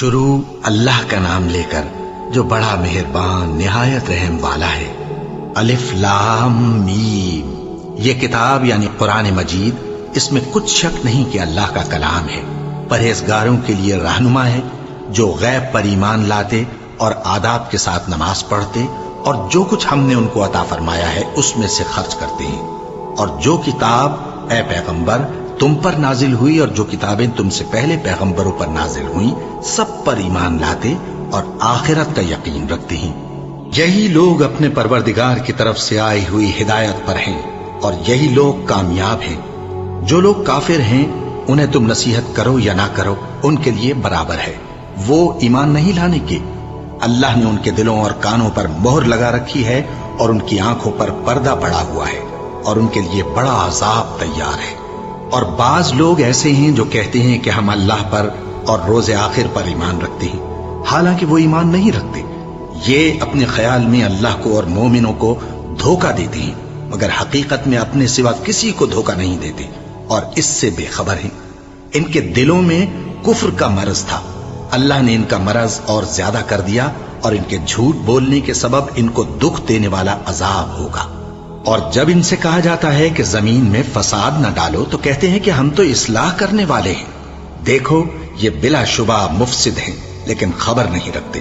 شروع اللہ کا نام لے کر جو بڑا مہربان نہایت رحم والا ہے۔ الف لام میم، یہ کتاب یعنی قرآن مجید، اس میں کچھ شک نہیں کہ اللہ کا کلام ہے، پرہیزگاروں کے لیے رہنما ہے، جو غیب پر ایمان لاتے اور آداب کے ساتھ نماز پڑھتے اور جو کچھ ہم نے ان کو عطا فرمایا ہے اس میں سے خرچ کرتے ہیں، اور جو کتاب اے پیغمبر تم پر نازل ہوئی اور جو کتابیں تم سے پہلے پیغمبروں پر نازل ہوئیں سب پر ایمان لاتے اور آخرت کا یقین رکھتے ہیں۔ یہی لوگ اپنے پروردگار کی طرف سے آئی ہوئی ہدایت پر ہیں اور یہی لوگ کامیاب ہیں۔ جو لوگ کافر ہیں انہیں تم نصیحت کرو یا نہ کرو ان کے لیے برابر ہے، وہ ایمان نہیں لانے کے۔ اللہ نے ان کے دلوں اور کانوں پر مہر لگا رکھی ہے اور ان کی آنکھوں پر پردہ پڑا ہوا ہے اور ان کے لیے بڑا عذاب تیار ہے۔ اور بعض لوگ ایسے ہیں جو کہتے ہیں کہ ہم اللہ پر اور روز آخر پر ایمان رکھتے ہیں، حالانکہ وہ ایمان نہیں رکھتے۔ یہ اپنے خیال میں اللہ کو اور مومنوں کو دھوکہ دیتے ہیں، مگر حقیقت میں اپنے سوا کسی کو دھوکہ نہیں دیتے اور اس سے بے خبر ہیں۔ ان کے دلوں میں کفر کا مرض تھا، اللہ نے ان کا مرض اور زیادہ کر دیا اور ان کے جھوٹ بولنے کے سبب ان کو دکھ دینے والا عذاب ہوگا۔ اور جب ان سے کہا جاتا ہے کہ زمین میں فساد نہ ڈالو تو کہتے ہیں کہ ہم تو اصلاح کرنے والے ہیں۔ دیکھو یہ بلا شبہ مفسد ہیں لیکن خبر نہیں رکھتے۔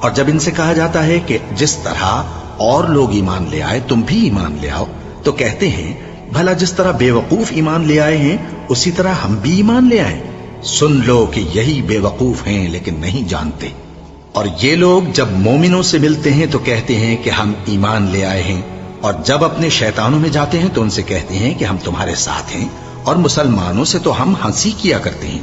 اور جب ان سے کہا جاتا ہے کہ جس طرح اور لوگ ایمان لے آئے تم بھی ایمان لے آؤ تو کہتے ہیں بھلا جس طرح بے وقوف ایمان لے آئے ہیں اسی طرح ہم بھی ایمان لے آئیں۔ سن لو کہ یہی بے وقوف ہیں لیکن نہیں جانتے۔ اور یہ لوگ جب مومنوں سے ملتے ہیں تو کہتے ہیں کہ ہم ایمان لے آئے ہیں، اور جب اپنے شیطانوں میں جاتے ہیں تو ان سے کہتے ہیں کہ ہم تمہارے ساتھ ہیں، اور مسلمانوں سے تو ہم ہنسی کیا کرتے ہیں۔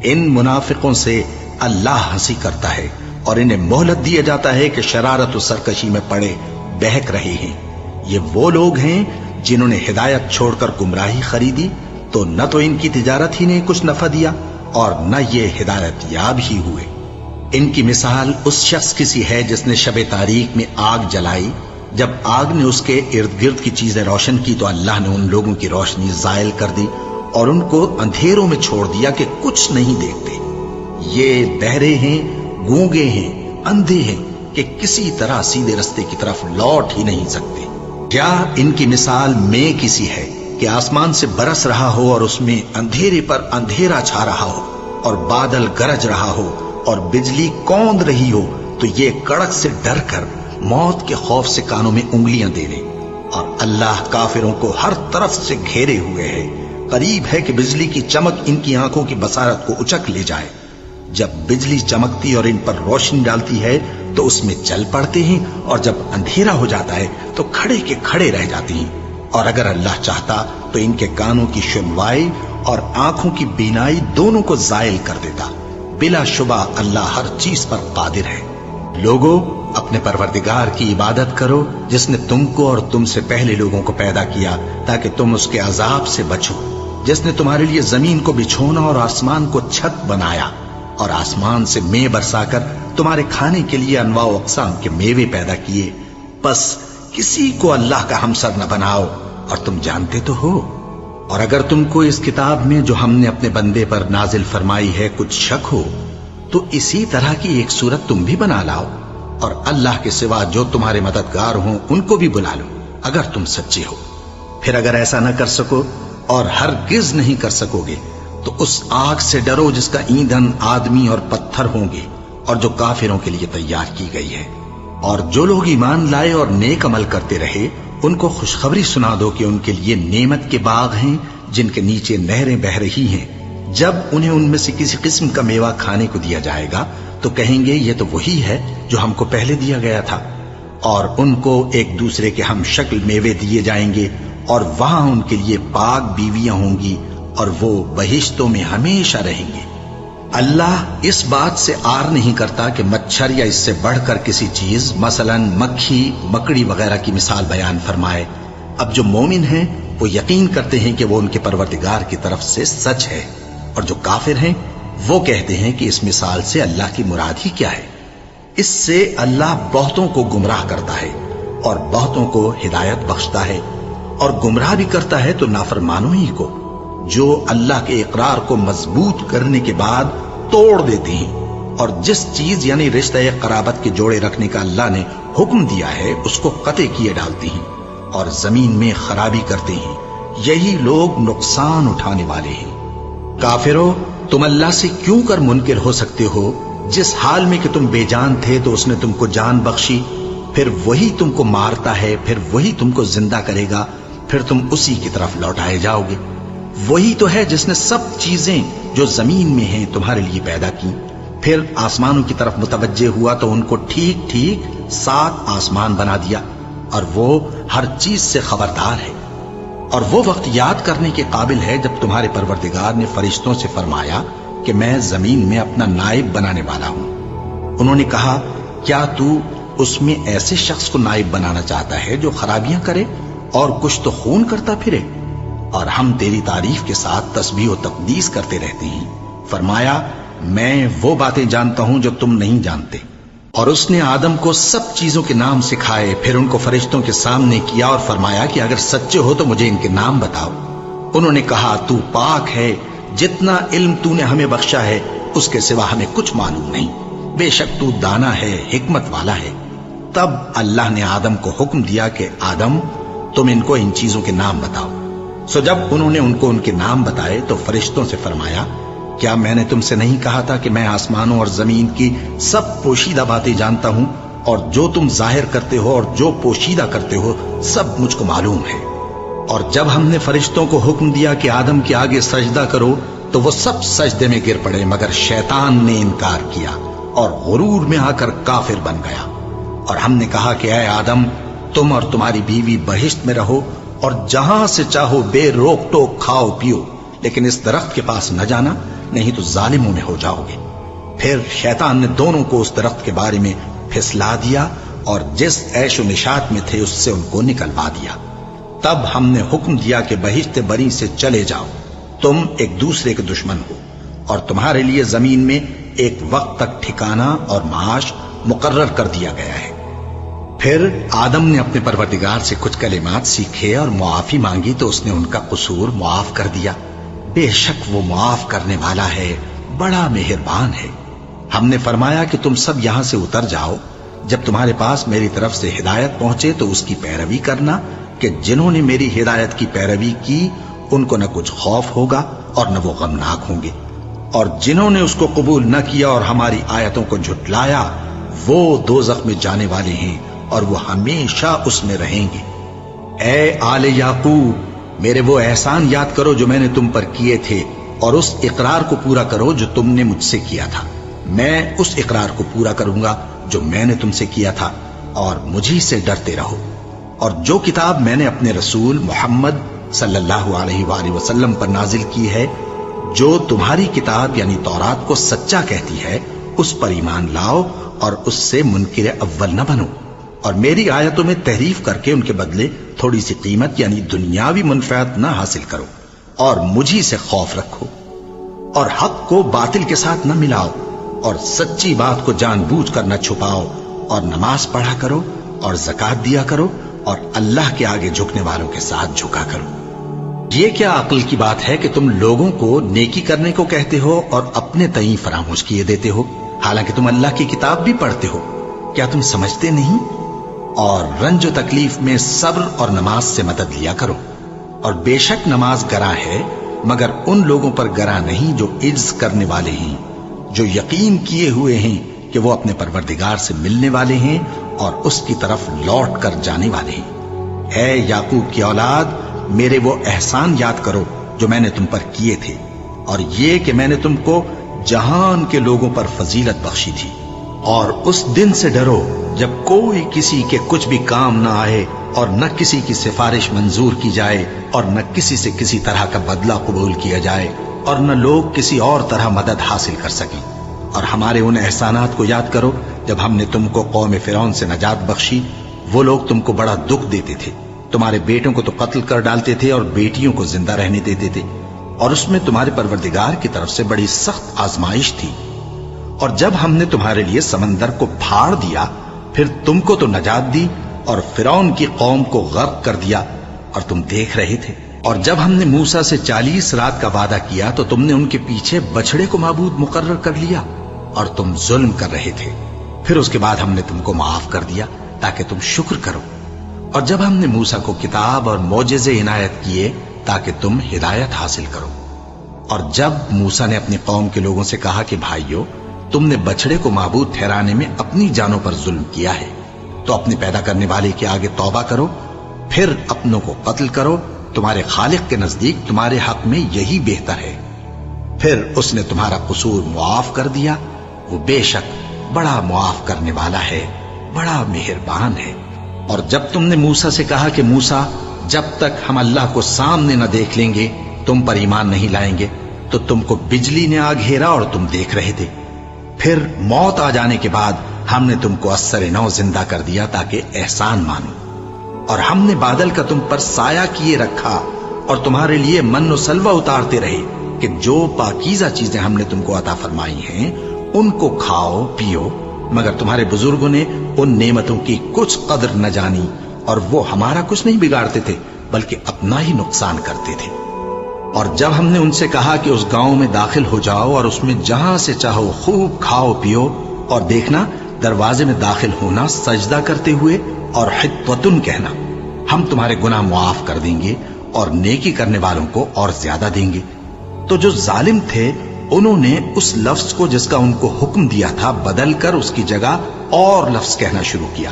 ان منافقوں سے اللہ ہنسی کرتا ہے اور انہیں مہلت دیا جاتا ہے کہ شرارت و سرکشی میں پڑے بہک رہے ہیں۔ یہ وہ لوگ ہیں جنہوں نے ہدایت چھوڑ کر گمراہی خریدی، تو نہ تو ان کی تجارت ہی نے کچھ نفع دیا اور نہ یہ ہدایت یاب ہی ہوئے۔ ان کی مثال اس شخص کی سی ہے جس نے شب تاریک میں آگ جلائی، جب آگ نے اس کے ارد گرد کی چیزیں روشن کی تو اللہ نے ان لوگوں کی روشنی زائل کر دی اور ان کو اندھیروں میں چھوڑ دیا کہ کچھ نہیں دیکھتے۔ یہ بہرے ہیں، گونگے ہیں، اندھے ہیں کہ کسی طرح سیدھے رستے کی طرف لوٹ ہی نہیں سکتے۔ کیا ان کی مثال میں کسی ہے کہ آسمان سے برس رہا ہو اور اس میں اندھیرے پر اندھیرا چھا رہا ہو اور بادل گرج رہا ہو اور بجلی کوند رہی ہو تو یہ کڑک سے ڈر کر موت کے خوف سے کانوں میں انگلیاں دے لے۔ اور اللہ کافروں کو ہر طرف سے گھیرے ہوئے ہے، قریب ہے کہ بجلی کی چمک ان کی آنکھوں کی بصارت کو اچک لے جائے۔ جب بجلی چمکتی اور ان پر روشنی ڈالتی ہے تو اس میں چل پڑتے ہیں، اور جب اندھیرا ہو جاتا ہے تو کھڑے کے کھڑے رہ جاتے ہیں۔ اور اگر اللہ چاہتا تو ان کے کانوں کی سنوائی اور آنکھوں کی بینائی دونوں کو زائل کر دیتا۔ بلا شبہ اللہ ہر چیز پر قادر ہے۔ لوگوں، اپنے پروردگار کی عبادت کرو جس نے تم کو اور تم سے پہلے لوگوں کو پیدا کیا تاکہ تم اس کے عذاب سے بچو، جس نے تمہارے لیے زمین کو بچھونا اور آسمان کو چھت بنایا اور آسمان سے مے برسا کر تمہارے کھانے کے لیے انواع و اقسام کے میوے پیدا کیے۔ بس کسی کو اللہ کا ہمسر نہ بناؤ، اور تم جانتے تو ہو۔ اور اگر تم کو اس کتاب میں جو ہم نے اپنے بندے پر نازل فرمائی ہے کچھ شک ہو تو اسی طرح کی ایک صورت تم بھی بنا لاؤ، اور اللہ کے سوا جو تمہارے مددگار ہوں ان کو بھی بلا لو اگر تم سچے ہو۔ پھر اگر ایسا نہ کر سکو اور ہرگز نہیں کر سکو گے تو اس آگ سے ڈرو جس کا ایندھن آدمی اور پتھر ہوں گے اور جو کافروں کے لیے تیار کی گئی ہے۔ اور جو لوگ ایمان لائے اور نیک عمل کرتے رہے ان کو خوشخبری سنا دو کہ ان کے لیے نعمت کے باغ ہیں جن کے نیچے نہریں بہہ رہی ہیں۔ جب انہیں ان میں سے کسی قسم کا میوہ کھانے کو دیا جائے گا تو کہیں گے یہ تو وہی ہے جو ہم کو پہلے دیا گیا تھا، اور ان کو ایک دوسرے کے ہم شکل میوے دیے جائیں گے، اور وہاں ان کے لیے پاک بیویاں ہوں گی اور وہ بہشتوں میں ہمیشہ رہیں گے۔ اللہ اس بات سے آر نہیں کرتا کہ مچھر یا اس سے بڑھ کر کسی چیز مثلا مکھی، مکڑی وغیرہ کی مثال بیان فرمائے۔ اب جو مومن ہیں وہ یقین کرتے ہیں کہ وہ ان کے پروردگار کی طرف سے سچ ہے، اور جو کافر ہیں وہ کہتے ہیں کہ اس مثال سے اللہ کی مراد ہی کیا ہے۔ اس سے اللہ بہتوں کو گمراہ کرتا ہے اور بہتوں کو ہدایت بخشتا ہے، اور گمراہ بھی کرتا ہے تو نافرمانوں ہی کو، جو اللہ کے اقرار کو مضبوط کرنے کے بعد توڑ دیتے ہیں اور جس چیز یعنی رشتہ قرابت کے جوڑے رکھنے کا اللہ نے حکم دیا ہے اس کو قطع کیے ڈالتے ہیں اور زمین میں خرابی کرتے ہیں، یہی لوگ نقصان اٹھانے والے ہیں۔ کافرو، تم اللہ سے کیوں کر منکر ہو سکتے ہو؟ جس حال میں کہ تم بے جان تھے تو اس نے تم کو جان بخشی، پھر وہی تم کو مارتا ہے، پھر وہی تم کو زندہ کرے گا، پھر تم اسی کی طرف لوٹائے جاؤ گے۔ وہی تو ہے جس نے سب چیزیں جو زمین میں ہیں تمہارے لیے پیدا کی، پھر آسمانوں کی طرف متوجہ ہوا تو ان کو ٹھیک ٹھیک 7 آسمان بنا دیا، اور وہ ہر چیز سے خبردار ہے۔ اور وہ وقت یاد کرنے کے قابل ہے جب تمہارے پروردگار نے فرشتوں سے فرمایا کہ میں زمین میں اپنا نائب بنانے والا ہوں۔ انہوں نے کہا، کیا تو اس میں ایسے شخص کو نائب بنانا چاہتا ہے جو خرابیاں کرے اور کچھ تو خون کرتا پھرے؟ اور ہم تیری تعریف کے ساتھ تسبیح و تقدیس کرتے رہتے ہیں۔ فرمایا، میں وہ باتیں جانتا ہوں جو تم نہیں جانتے۔ اور اس نے آدم کو سب چیزوں کے نام سکھائے، پھر ان کو فرشتوں کے سامنے کیا اور فرمایا کہ اگر سچے ہو تو مجھے ان کے نام بتاؤ۔ انہوں نے کہا، تو پاک ہے، جتنا علم تو نے ہمیں بخشا ہے اس کے سوا ہمیں کچھ معلوم نہیں، بے شک تو دانا ہے، حکمت والا ہے۔ تب اللہ نے آدم کو حکم دیا کہ آدم، تم ان کو ان چیزوں کے نام بتاؤ۔ سو جب انہوں نے ان کو ان کے نام بتائے تو فرشتوں سے فرمایا، کیا میں نے تم سے نہیں کہا تھا کہ میں آسمانوں اور زمین کی سب پوشیدہ باتیں جانتا ہوں، اور جو تم ظاہر کرتے ہو اور جو پوشیدہ کرتے ہو سب مجھ کو معلوم ہے۔ اور جب ہم نے فرشتوں کو حکم دیا کہ آدم کے آگے سجدہ کرو تو وہ سب سجدے میں گر پڑے، مگر شیطان نے انکار کیا اور غرور میں آ کر کافر بن گیا۔ اور ہم نے کہا کہ اے آدم، تم اور تمہاری بیوی بہشت میں رہو اور جہاں سے چاہو بے روک ٹوک کھاؤ پیو، لیکن اس درخت کے پاس نہ جانا، نہیں تو ظالموں میں ہو جاؤ گے۔ پھر شیطان نے دونوں کو اس درخت کے بارے میں پھسلا دیا اور جس عیش و نشاط میں تھے اس سے ان کو نکلوا دیا۔ تب ہم نے حکم دیا کہ بہشت بری سے چلے جاؤ، تم ایک دوسرے کے دشمن ہو، اور تمہارے لیے زمین میں ایک وقت تک ٹھکانہ اور معاش مقرر کر دیا گیا ہے۔ پھر آدم نے اپنے پروردگار سے کچھ کلمات سیکھے اور معافی مانگی تو اس نے ان کا قصور معاف کر دیا۔ بے شک وہ معاف کرنے والا ہے، بڑا مہربان ہے۔ ہم نے فرمایا کہ تم سب یہاں سے اتر جاؤ، جب تمہارے پاس میری طرف سے ہدایت پہنچے تو اس کی پیروی کرنا، کہ جنہوں نے میری ہدایت کی پیروی کی ان کو نہ کچھ خوف ہوگا اور نہ وہ غمناک ہوں گے، اور جنہوں نے اس کو قبول نہ کیا اور ہماری آیتوں کو جھٹلایا وہ دوزخ میں جانے والے ہیں اور وہ ہمیشہ اس میں رہیں گے۔ اے آل یعقوب، میرے وہ احسان یاد کرو جو میں نے تم پر کیے تھے، اور اس اقرار کو پورا کرو جو تم نے مجھ سے کیا تھا۔ میں اس اقرار کو پورا کروں گا جو میں نے تم سے کیا تھا، اور مجھی سے ڈرتے رہو۔ اور جو کتاب میں نے اپنے رسول محمد صلی اللہ علیہ وآلہ وسلم پر نازل کی ہے، جو تمہاری کتاب یعنی تورات کو سچا کہتی ہے، اس پر ایمان لاؤ اور اس سے منکر اول نہ بنو، اور میری آیتوں میں تحریف کر کے ان کے بدلے تھوڑی سی قیمت یعنی دنیاوی منفعت نہ حاصل کرو، اور مجھی سے خوف رکھو، اور حق کو باطل کے ساتھ نہ ملاؤ، اور سچی بات کو جان بوجھ کر نہ چھپاؤ، اور نماز پڑھا کرو اور زکوٰۃ دیا کرو، اور اللہ کے آگے جھکنے والوں کے ساتھ جھکا کرو۔ یہ کیا عقل کی بات ہے کہ تم لوگوں کو نیکی کرنے کو کہتے ہو اور اپنے تئیں فراموش کیے دیتے ہو، حالانکہ تم اللہ کی کتاب بھی پڑھتے ہو؟ کیا تم سمجھتے نہیں؟ اور رنج و تکلیف میں صبر اور نماز سے مدد لیا کرو، اور بے شک نماز گراں ہے، مگر ان لوگوں پر گراں نہیں جو عجز کرنے والے ہیں، جو یقین کیے ہوئے ہیں کہ وہ اپنے پروردگار سے ملنے والے ہیں اور اس کی طرف لوٹ کر جانے والے ہیں۔ اے یعقوب کی اولاد، میرے وہ احسان یاد کرو جو میں نے تم پر کیے تھے، اور یہ کہ میں نے تم کو جہان کے لوگوں پر فضیلت بخشی تھی۔ اور اس دن سے ڈرو جب کوئی کسی کے کچھ بھی کام نہ آئے، اور نہ کسی کی سفارش منظور کی جائے، اور نہ کسی سے کسی طرح کا بدلہ قبول کیا جائے، اور نہ لوگ کسی اور طرح مدد حاصل کر سکیں۔ اور ہمارے ان احسانات کو یاد کرو جب ہم نے تم کو قوم فرعون سے نجات بخشی۔ وہ لوگ تم کو بڑا دکھ دیتے تھے، تمہارے بیٹوں کو تو قتل کر ڈالتے تھے اور بیٹیوں کو زندہ رہنے دیتے تھے، اور اس میں تمہارے پروردگار کی طرف سے بڑی سخت آزمائش تھی۔ اور جب ہم نے تمہارے لیے سمندر کو پھاڑ دیا، پھر تم کو تو نجات دی اور فرعون کی قوم کو غرق کر دیا، اور تم دیکھ رہے تھے۔ اور جب ہم نے موسیٰ سے 40 رات کا وعدہ کیا تو تم نے ان کے پیچھے بچھڑے کو معبود مقرر کر لیا، اور تم ظلم کر رہے تھے. پھر اس کے بعد ہم نے تم کو معاف کر دیا تاکہ تم شکر کرو. اور جب ہم نے موسیٰ کو کتاب اور معجزے عنایت کیے تاکہ تم ہدایت حاصل کرو. اور جب موسیٰ نے اپنی قوم کے لوگوں سے کہا کہ بھائیو، تم نے بچڑے کو معبود ٹھہرانے میں اپنی جانوں پر ظلم کیا ہے، تو اپنے پیدا کرنے والے کے آگے توبہ کرو، پھر اپنوں کو قتل کرو. تمہارے خالق کے نزدیک تمہارے حق میں یہی بہتر ہے. پھر اس نے تمہارا قصور معاف کر دیا. وہ بے شک بڑا معاف کرنے والا ہے، بڑا مہربان ہے. اور جب تم نے موسیٰ سے کہا کہ موسیٰ، جب تک ہم اللہ کو سامنے نہ دیکھ لیں گے تم پر ایمان نہیں لائیں گے، تو تم کو بجلی نے آ گھیرا اور تم دیکھ رہے تھے. پھر موت آ جانے کے بعد ہم نے تم کو اثر نو زندہ کر دیا تاکہ احسان مانو. اور ہم نے بادل کا تم پر سایہ کیے رکھا اور تمہارے لیے من و سلوہ اتارتے رہے کہ جو پاکیزہ چیزیں ہم نے تم کو عطا فرمائی ہیں ان کو کھاؤ پیو. مگر تمہارے بزرگوں نے ان نعمتوں کی کچھ قدر نہ جانی، اور وہ ہمارا کچھ نہیں بگاڑتے تھے بلکہ اپنا ہی نقصان کرتے تھے. اور جب ہم نے ان سے کہا کہ اس گاؤں میں داخل ہو جاؤ اور اس میں جہاں سے چاہو خوب کھاؤ پیو، اور دیکھنا دروازے میں داخل ہونا سجدہ کرتے ہوئے اور حطوتن کہنا، ہم تمہارے گناہ معاف کر دیں گے اور نیکی کرنے والوں کو اور زیادہ دیں گے. تو جو ظالم تھے انہوں نے اس لفظ کو جس کا ان کو حکم دیا تھا بدل کر اس کی جگہ اور لفظ کہنا شروع کیا.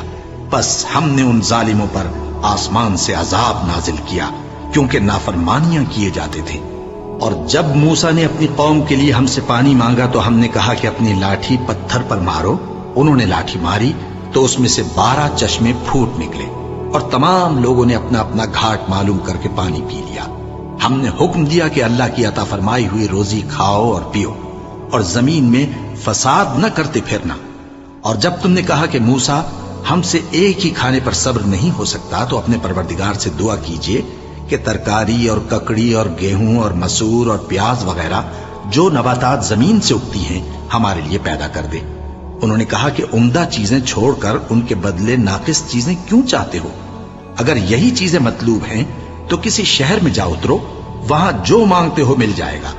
بس ہم نے ان ظالموں پر آسمان سے عذاب نازل کیا کیونکہ نافرمانیاں کیے جاتے تھے. اور جب موسیٰ نے اپنی قوم کے لیے ہم سے پانی مانگا تو ہم نے کہا کہ اپنی لاٹھی پتھر پر مارو. انہوں نے لاٹھی ماری تو اس میں سے 12 چشمے پھوٹ نکلے اور تمام لوگوں نے اپنا اپنا گھاٹ معلوم کر کے پانی پی لیا. ہم نے حکم دیا کہ اللہ کی عطا فرمائی ہوئی روزی کھاؤ اور پیو اور زمین میں فساد نہ کرتے پھرنا. اور جب تم نے کہا کہ موسیٰ ہم سے ایک ہی کھانے پر صبر نہیں ہو سکتا تو اپنے پروردگار سے دعا کیجئے کہ ترکاری اور ککڑی اور گیہوں اور مسور اور پیاز وغیرہ جو نباتات زمین سے اگتی ہیں ہمارے لیے پیدا کر دے. انہوں نے کہا کہ عمدہ چیزیں چھوڑ کر ان کے بدلے ناقص چیزیں کیوں چاہتے ہو؟ اگر یہی چیزیں مطلوب ہیں تو کسی شہر میں جا اترو، وہاں جو مانگتے ہو مل جائے گا.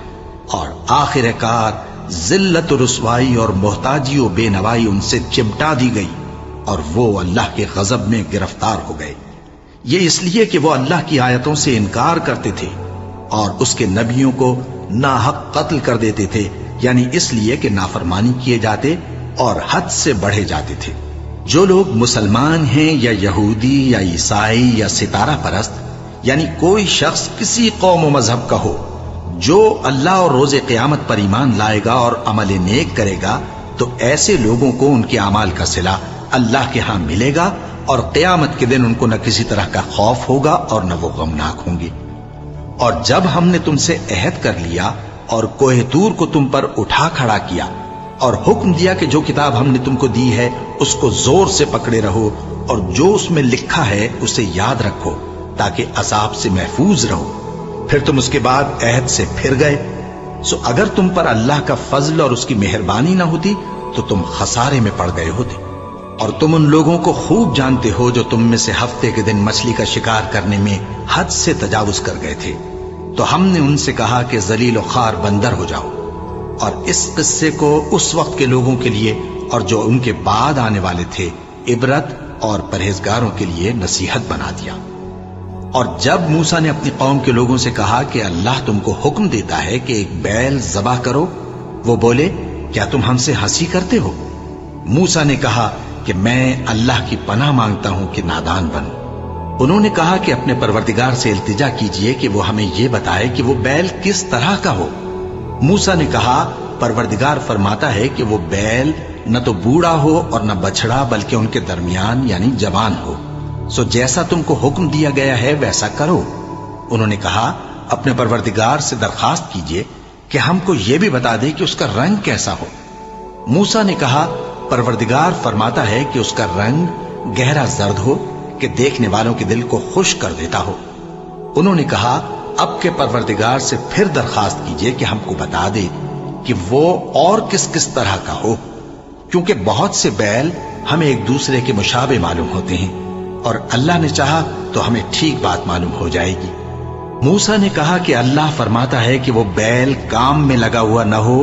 اور آخر کار ذلت و رسوائی اور محتاجی و بے نوائی ان سے چمٹا دی گئی اور وہ اللہ کے غضب میں گرفتار ہو گئے. یہ اس لیے کہ وہ اللہ کی آیتوں سے انکار کرتے تھے اور اس کے نبیوں کو ناحق قتل کر دیتے تھے، یعنی اس لیے کہ نافرمانی کیے جاتے اور حد سے بڑھے جاتے تھے. جو لوگ مسلمان ہیں یا یہودی یا عیسائی یا ستارہ پرست، یعنی کوئی شخص کسی قوم و مذہب کا ہو، جو اللہ اور روز قیامت پر ایمان لائے گا اور عمل نیک کرے گا تو ایسے لوگوں کو ان کے اعمال کا صلہ اللہ کے ہاں ملے گا اور قیامت کے دن ان کو نہ کسی طرح کا خوف ہوگا اور نہ وہ غمناک ہوں گے. اور جب ہم نے تم سے عہد کر لیا اور کوہ طور کو تم پر اٹھا کھڑا کیا اور حکم دیا کہ جو کتاب ہم نے تم کو دی ہے اس کو زور سے پکڑے رہو اور جو اس میں لکھا ہے اسے یاد رکھو تاکہ عذاب سے محفوظ رہو، پھر تم اس کے بعد عہد سے پھر گئے، سو اگر تم پر اللہ کا فضل اور اس کی مہربانی نہ ہوتی تو تم خسارے میں پڑ گئے ہوتے. اور تم ان لوگوں کو خوب جانتے ہو جو تم میں سے ہفتے کے دن مچھلی کا شکار کرنے میں حد سے تجاوز کر گئے تھے، تو ہم نے ان سے کہا کہ ذلیل و خوار بندر ہو جاؤ. اور اس قصے کو اس وقت کے لوگوں کے لیے اور جو ان کے بعد آنے والے تھے عبرت اور پرہیزگاروں کے لیے نصیحت بنا دیا. اور جب موسیٰ نے اپنی قوم کے لوگوں سے کہا کہ اللہ تم کو حکم دیتا ہے کہ ایک بیل ذبح کرو، وہ بولے کیا تم ہم سے ہنسی کرتے ہو؟ موسیٰ نے کہا کہ میں اللہ کی پناہ مانگتا ہوں کہ نادان بنوں. انہوں نے کہا کہ اپنے پروردگار سے التجا کیجئے کہ وہ ہمیں یہ بتائے کہ وہ بیل کس طرح کا ہو. موسیٰ نے کہا پروردگار فرماتا ہے کہ وہ بیل نہ تو بوڑھا ہو اور نہ بچڑا بلکہ ان کے درمیان یعنی جوان ہو، سو جیسا تم کو حکم دیا گیا ہے ویسا کرو. انہوں نے کہا اپنے پروردگار سے درخواست کیجئے کہ ہم کو یہ بھی بتا دے کہ اس کا رنگ کیسا ہو. موسیٰ نے کہا پروردگار فرماتا ہے کہ اس کا رنگ گہرا زرد ہو کہ دیکھنے والوں کے دل کو خوش کر دیتا ہو. انہوں نے کہا اب کے پروردگار سے پھر درخواست کیجئے کہ ہم کو بتا دے کہ وہ اور کس کس طرح کا ہو، کیونکہ بہت سے بیل ہمیں ایک دوسرے کے مشابہ معلوم ہوتے ہیں اور اللہ نے چاہا تو ہمیں ٹھیک بات معلوم ہو جائے گی. موسیٰ نے کہا کہ اللہ فرماتا ہے کہ وہ بیل کام میں لگا ہوا نہ ہو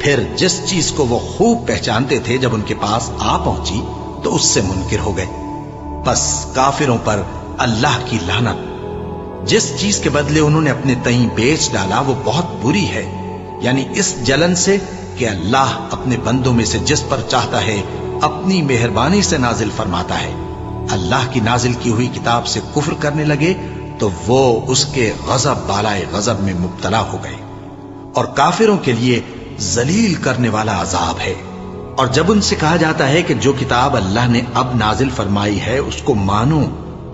پھر جس چیز کو وہ خوب پہچانتے تھے جب ان کے پاس آ پہنچی تو اس سے منکر ہو گئے۔ بس کافروں پر اللہ کی لعنت۔ جس چیز کے بدلے انہوں نے اپنے تئیں بیچ ڈالا وہ بہت بری ہے، یعنی اس جلن سے کہ اللہ اپنے بندوں میں سے جس پر چاہتا ہے اپنی مہربانی سے نازل فرماتا ہے۔ اللہ کی نازل کی ہوئی کتاب سے کفر کرنے لگے تو وہ اس کے غضب بالائے غضب میں مبتلا ہو گئے، اور کافروں کے لیے ذلیل کرنے والا عذاب ہے۔ اور جب ان سے کہا جاتا ہے کہ جو کتاب اللہ نے اب نازل فرمائی ہے اس کو مانو،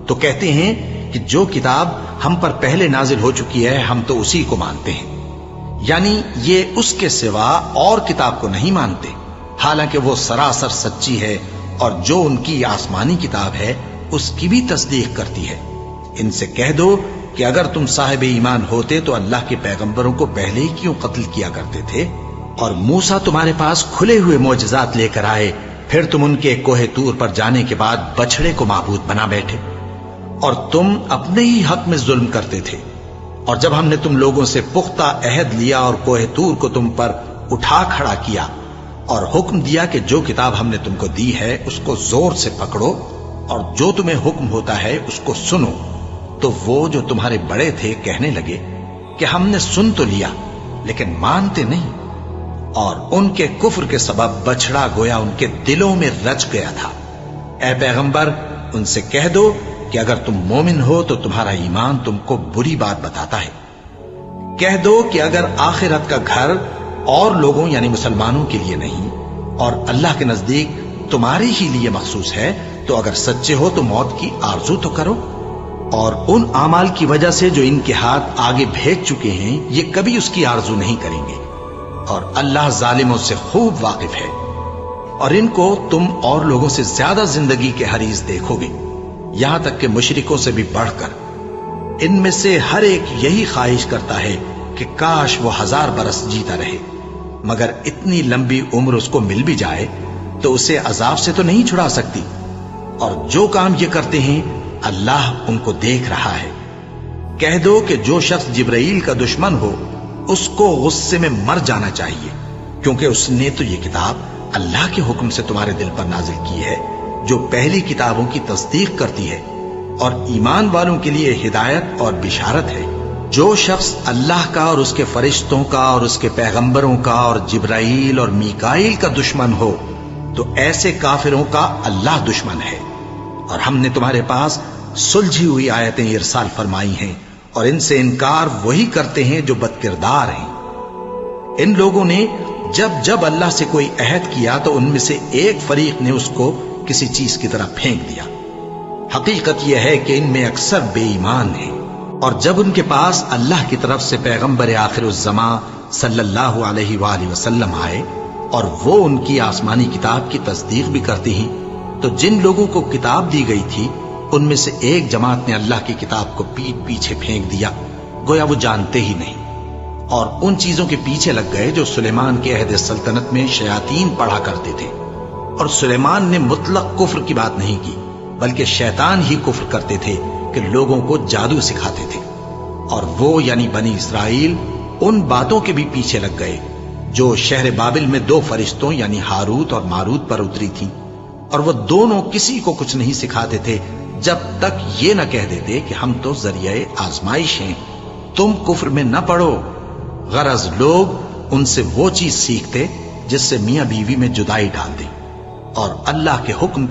تو کہتے ہیں کہ جو کتاب ہم پر پہلے نازل ہو چکی ہے ہم تو اسی کو مانتے ہیں، یعنی یہ اس کے سوا اور کتاب کو نہیں مانتے، حالانکہ وہ سراسر سچی ہے اور جو ان کی آسمانی کتاب ہے اس کی بھی تصدیق کرتی ہے۔ ان سے کہہ دو کہ اگر تم صاحب ایمان ہوتے تو اللہ کے پیغمبروں کو پہلے ہی کیوں قتل کیا کرتے تھے؟ اور موسیٰ تمہارے پاس کھلے ہوئے معجزات لے کر آئے، پھر تم ان کے کوہ طور پر جانے کے بعد بچڑے کو معبود بنا بیٹھے، اور تم اپنے ہی حق میں ظلم کرتے تھے۔ اور جب ہم نے تم لوگوں سے پختہ عہد لیا اور کوہ طور کو تم پر اٹھا کھڑا کیا اور حکم دیا کہ جو کتاب ہم نے تم کو دی ہے اس کو زور سے پکڑو اور جو تمہیں حکم ہوتا ہے اس کو سنو، تو وہ جو تمہارے بڑے تھے کہنے لگے کہ ہم نے سن تو لیا لیکن مانتے نہیں، اور ان کے کفر کے سبب بچڑا گویا ان کے دلوں میں رچ گیا تھا۔ اے پیغمبر ان سے کہہ دو کہ اگر تم مومن ہو تو تمہارا ایمان تم کو بری بات بتاتا ہے۔ کہہ دو کہ اگر آخرت کا گھر اور لوگوں یعنی مسلمانوں کے لیے نہیں اور اللہ کے نزدیک تمہارے ہی لیے مخصوص ہے تو اگر سچے ہو تو موت کی آرزو تو کرو، اور ان اعمال کی وجہ سے جو ان کے ہاتھ آگے بھیج چکے ہیں یہ کبھی اس کی آرزو نہیں کریں گے، اور اللہ ظالموں سے خوب واقف ہے۔ اور ان کو تم اور لوگوں سے زیادہ زندگی کے حریص دیکھو گے، یہاں تک کہ مشرکوں سے بھی بڑھ کر۔ ان میں سے ہر ایک یہی خواہش کرتا ہے کہ کاش وہ 1000 برس جیتا رہے، مگر اتنی لمبی عمر اس کو مل بھی جائے تو اسے عذاب سے تو نہیں چھڑا سکتی، اور جو کام یہ کرتے ہیں اللہ ان کو دیکھ رہا ہے۔ کہہ دو کہ جو شخص جبرائیل کا دشمن ہو اس کو غصے میں مر جانا چاہیے، کیونکہ اس نے تو یہ کتاب اللہ کے حکم سے تمہارے دل پر نازل کی ہے جو پہلی کتابوں کی تصدیق کرتی ہے، اور ایمان والوں کے لیے ہدایت اور بشارت ہے۔ جو شخص اللہ کا اور اس کے فرشتوں کا اور اس کے پیغمبروں کا اور جبرائیل اور میکائیل کا دشمن ہو تو ایسے کافروں کا اللہ دشمن ہے۔ اور ہم نے تمہارے پاس سلجھی ہوئی آیتیں ارسال فرمائی ہیں، اور ان سے انکار وہی کرتے ہیں جو بد کردار ہیں۔ ان لوگوں نے جب جب اللہ سے کوئی عہد کیا تو ان میں سے ایک فریق نے اس کو کسی چیز کی طرح پھینک دیا۔ حقیقت یہ ہے کہ ان میں اکثر بے ایمان ہیں، اور جب ان کے پاس اللہ کی طرف سے پیغمبر آخر الزماں صلی اللہ علیہ وآلہ وسلم آئے اور وہ ان کی آسمانی کتاب کی تصدیق بھی کرتے ہیں، تو جن لوگوں کو کتاب دی گئی تھی ان میں سے ایک جماعت نے اللہ کی کتاب کو پیٹ پیچھے پھینک دیا، گویا وہ جانتے ہی نہیں، اور ان چیزوں کے پیچھے لگ گئے جو سلیمان کے عہد سلطنت میں شیاطین پڑھا کرتے تھے۔ اور سلیمان نے مطلق کفر کی بات نہیں کی، بلکہ شیطان ہی کفر کرتے تھے کہ لوگوں کو جادو سکھاتے تھے، اور وہ یعنی بنی اسرائیل ان باتوں کے بھی پیچھے لگ گئے جو شہر بابل میں 2 فرشتوں یعنی ہاروت اور ماروت پر اتری تھی، اور وہ دونوں کسی کو کچھ نہیں سکھاتے تھے جب تک یہ نہ کہہ دیتے کہ ہم تو ذریعہ آزمائش ہیں، تم کفر میں نہ پڑو۔ غرض لوگ ان سے وہ چیز سیکھتے جس سے میاں بیوی میں جدائی ڈال دیں، اور اللہ کے حکم کے